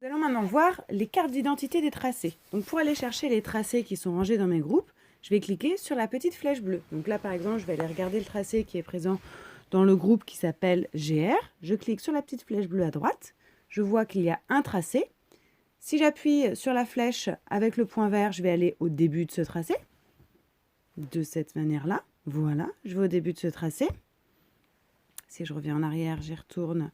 Nous allons maintenant voir les cartes d'identité des tracés. Donc pour aller chercher les tracés qui sont rangés dans mes groupes, je vais cliquer sur la petite flèche bleue. Donc là par exemple, je vais aller regarder le tracé qui est présent dans le groupe qui s'appelle GR. Je clique sur la petite flèche bleue à droite. Je vois qu'il y a un tracé. Si j'appuie sur la flèche avec le point vert, je vais aller au début de ce tracé. De cette manière-là. Voilà, je vais au début de ce tracé. Si je reviens en arrière, j'y retourne.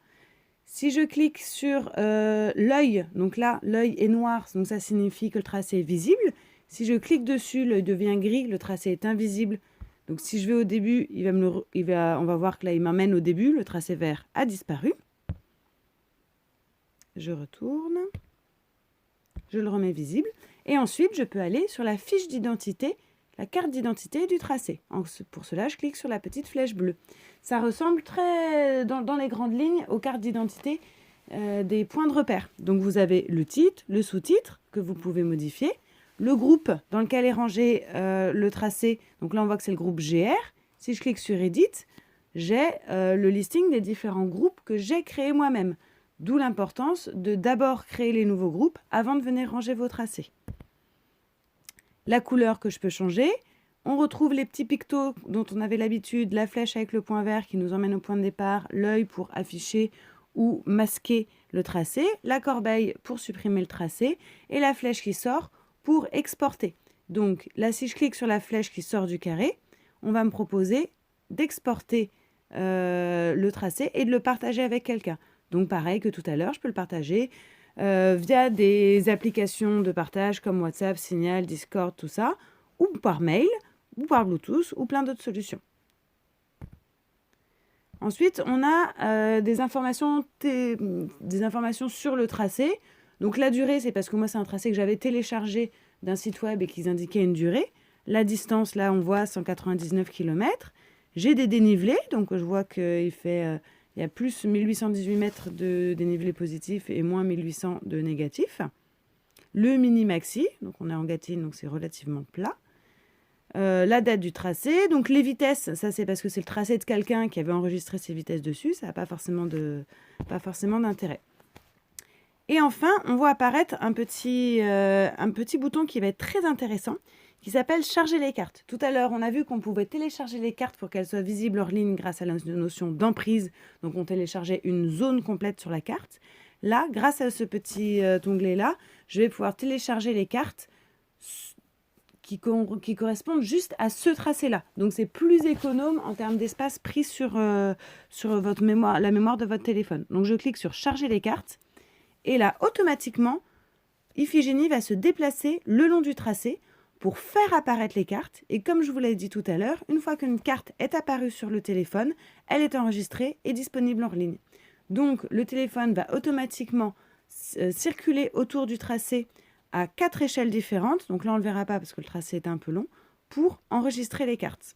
Si je clique sur l'œil, donc là, l'œil est noir, donc ça signifie que le tracé est visible. Si je clique dessus, l'œil devient gris, le tracé est invisible. Donc si je vais au début, on va voir que là, il m'emmène au début, le tracé vert a disparu. Je retourne. Je le remets visible. Et ensuite, je peux aller sur la fiche d'identité, la carte d'identité du tracé. Pour cela, je clique sur la petite flèche bleue. Ça ressemble très, dans les grandes lignes, aux cartes d'identité des points de repère. Donc vous avez le titre, le sous-titre que vous pouvez modifier, le groupe dans lequel est rangé le tracé. Donc là, on voit que c'est le groupe GR. Si je clique sur Edit, j'ai le listing des différents groupes que j'ai créés moi-même. D'où l'importance de d'abord créer les nouveaux groupes avant de venir ranger vos tracés. La couleur que je peux changer, on retrouve les petits pictos dont on avait l'habitude, la flèche avec le point vert qui nous emmène au point de départ, l'œil pour afficher ou masquer le tracé, la corbeille pour supprimer le tracé et la flèche qui sort pour exporter. Donc là, si je clique sur la flèche qui sort du carré, on va me proposer d'exporter le tracé et de le partager avec quelqu'un. Donc pareil que tout à l'heure, je peux le partager via des applications de partage comme WhatsApp, Signal, Discord, tout ça, ou par mail, ou par Bluetooth, ou plein d'autres solutions. Ensuite, on a des informations sur le tracé. Donc la durée, c'est parce que moi, c'est un tracé que j'avais téléchargé d'un site web et qu'ils indiquaient une durée. La distance, là, on voit 199 km. J'ai des dénivelés, donc je vois qu'il fait... il y a plus 1818 mètres de dénivelé positif et moins 1800 de négatif. Le mini-maxi, donc on est en Gâtine, donc c'est relativement plat. La date du tracé, donc les vitesses, ça c'est parce que c'est le tracé de quelqu'un qui avait enregistré ses vitesses dessus, ça n'a pas forcément d'intérêt. Et enfin, on voit apparaître un petit bouton qui va être très intéressant, qui s'appelle « Charger les cartes ». Tout à l'heure, on a vu qu'on pouvait télécharger les cartes pour qu'elles soient visibles hors ligne grâce à la notion d'emprise. Donc, on téléchargeait une zone complète sur la carte. Là, grâce à ce petit onglet-là, je vais pouvoir télécharger les cartes qui correspondent juste à ce tracé-là. Donc, c'est plus économe en termes d'espace pris sur votre mémoire, la mémoire de votre téléphone. Donc, je clique sur « Charger les cartes ». Et là, automatiquement, Iphigénie va se déplacer le long du tracé pour faire apparaître les cartes. Et comme je vous l'ai dit tout à l'heure, une fois qu'une carte est apparue sur le téléphone, elle est enregistrée et disponible en ligne. Donc, le téléphone va automatiquement circuler autour du tracé à 4 échelles différentes. Donc là, on ne le verra pas parce que le tracé est un peu long, pour enregistrer les cartes.